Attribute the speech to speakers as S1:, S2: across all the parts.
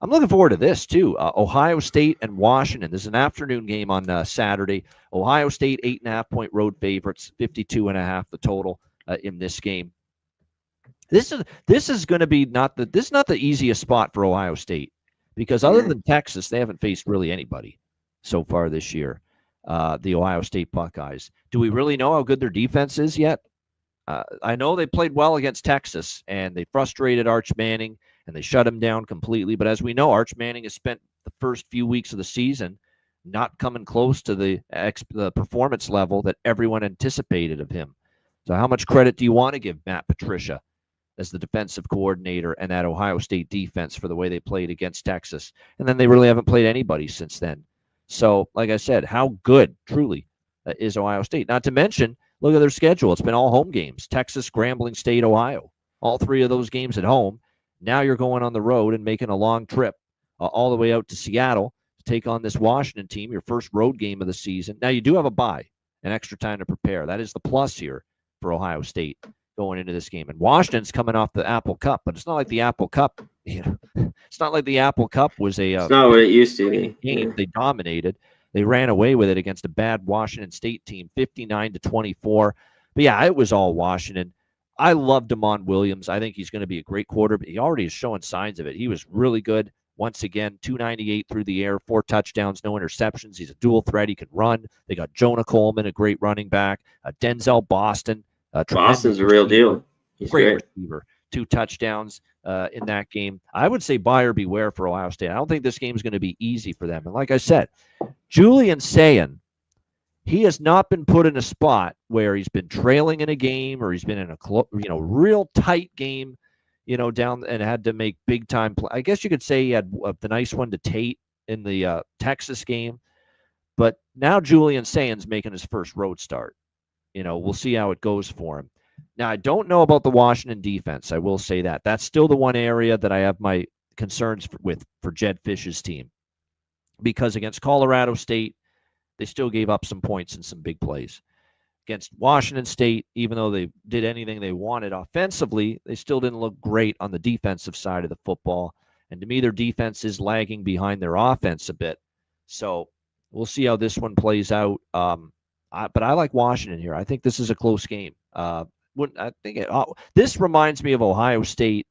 S1: I'm looking forward to this, too. Ohio State and Washington. This is an afternoon game on Saturday. Ohio State, 8.5-point road favorites, 52.5 the total in this game. This is going to be not the easiest spot for Ohio State, because other than Texas, they haven't faced really anybody so far this year, the Ohio State Buckeyes. Do we really know how good their defense is yet? I know they played well against Texas, and they frustrated Arch Manning, and they shut him down completely. But as we know, Arch Manning has spent the first few weeks of the season not coming close to the performance level that everyone anticipated of him. So how much credit do you want to give Matt Patricia as the defensive coordinator and that Ohio State defense for the way they played against Texas? And then they really haven't played anybody since then. So, like I said, how good, truly, is Ohio State? Not to mention, look at their schedule. It's been all home games. Texas, Grambling State, Ohio. All three of those games at home. Now you're going on the road and making a long trip all the way out to Seattle to take on this Washington team, your first road game of the season. Now, you do have a bye, an extra time to prepare. That is the plus here for Ohio State going into this game. And Washington's coming off the Apple Cup, but it's not like the Apple Cup, it's not like the Apple Cup was
S2: it's not what it used to be.
S1: Game. They dominated. They ran away with it against a bad Washington State team, 59-24. But yeah, it was all Washington. I love Damon Williams. I think he's going to be a great quarterback. He already is showing signs of it. He was really good. Once again, 298 through the air, 4 touchdowns, no interceptions. He's a dual threat. He can run. They got Jonah Coleman, a great running back. Denzel Boston.
S2: Boston's a real deal. He's
S1: great receiver. 2 touchdowns in that game. I would say buyer beware for Ohio State. I don't think this game is going to be easy for them. And like I said, Julian Sayin, he has not been put in a spot where he's been trailing in a game or he's been in a real tight game, down and had to make big time play. I guess you could say he had the nice one to Tate in the Texas game, but now Julian Sayin's making his first road start. We'll see how it goes for him. Now, I don't know about the Washington defense. I will say that. That's still the one area that I have my concerns for Jed Fish's team, because against Colorado State, they still gave up some points and some big plays. Against Washington State, even though they did anything they wanted offensively, they still didn't look great on the defensive side of the football. And to me, their defense is lagging behind their offense a bit. So we'll see how this one plays out. But I like Washington here. I think this is a close game. This reminds me of Ohio State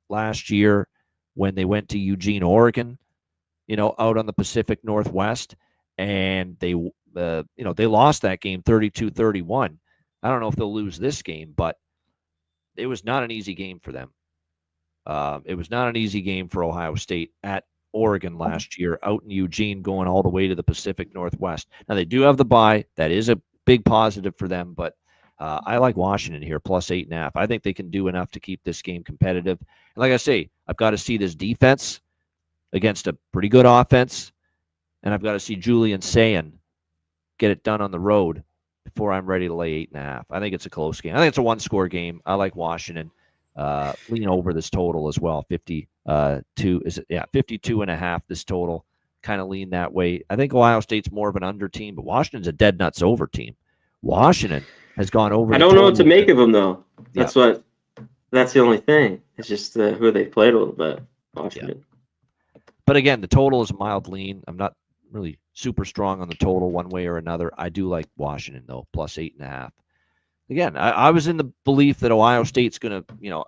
S1: last year when they went to Eugene, Oregon, out on the Pacific Northwest. And they lost that game 32-31. I don't know if they'll lose this game, but it was not an easy game for them. It was not an easy game for Ohio State at Oregon last year, out in Eugene, going all the way to the Pacific Northwest. Now, they do have the bye. That is a big positive for them, but I like Washington here, plus 8.5. I think they can do enough to keep this game competitive. And like I say, I've got to see this defense against a pretty good offense. And I've got to see Julian Sayin get it done on the road before I'm ready to lay 8.5. I think it's a close game. I think it's a one-score game. I like Washington. Lean over this total as well. 52.5 this total. Kind of lean that way. I think Ohio State's more of an under team, but Washington's a dead nuts over team. Washington has gone over.
S2: I don't know what to make of them, though. That's the only thing. It's just who they played a little bit. Washington.
S1: Yeah. But again, the total is a mild lean. I'm not really super strong on the total one way or another. I do like Washington, though, plus 8.5. Again, I was in the belief that Ohio State's going to,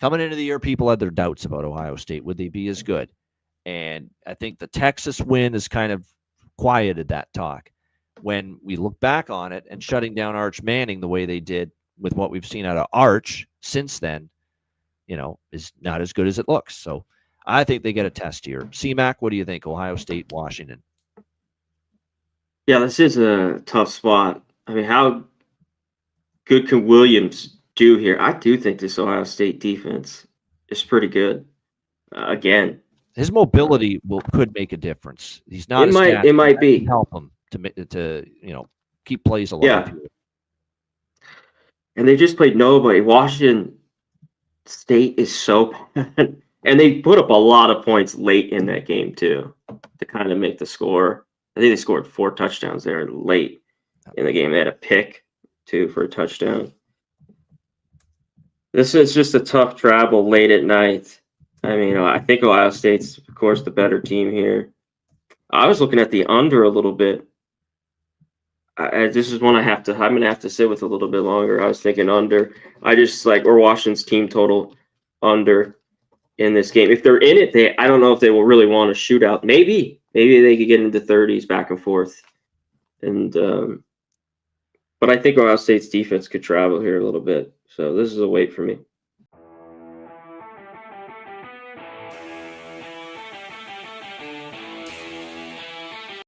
S1: coming into the year, people had their doubts about Ohio State. Would they be as good? And I think the Texas win has kind of quieted that talk. When we look back on it and shutting down Arch Manning the way they did with what we've seen out of Arch since then, is not as good as it looks. So I think they get a test here. C-Mac, what do you think? Ohio State, Washington.
S2: Yeah, this is a tough spot. I mean, how good can Williams do here? I do think this Ohio State defense is pretty good. Again,
S1: his mobility could make a difference. He's not.
S2: It might be
S1: help him to keep plays alive.
S2: Yeah. And they just played nobody. Washington State is so bad. And they put up a lot of points late in that game, too, to kind of make the score. I think they scored 4 touchdowns there late in the game. They had a pick, too, for a touchdown. This is just a tough travel late at night. I mean, I think Ohio State's, of course, the better team here. I was looking at the under a little bit. This is one I'm going to have to sit with a little bit longer. I was thinking under. Or Washington's team total under in this game. If they're in it, I don't know if they will really want a shootout. Maybe they could get into 30s back and forth. And but I think Ohio State's defense could travel here a little bit. So this is a wait for me.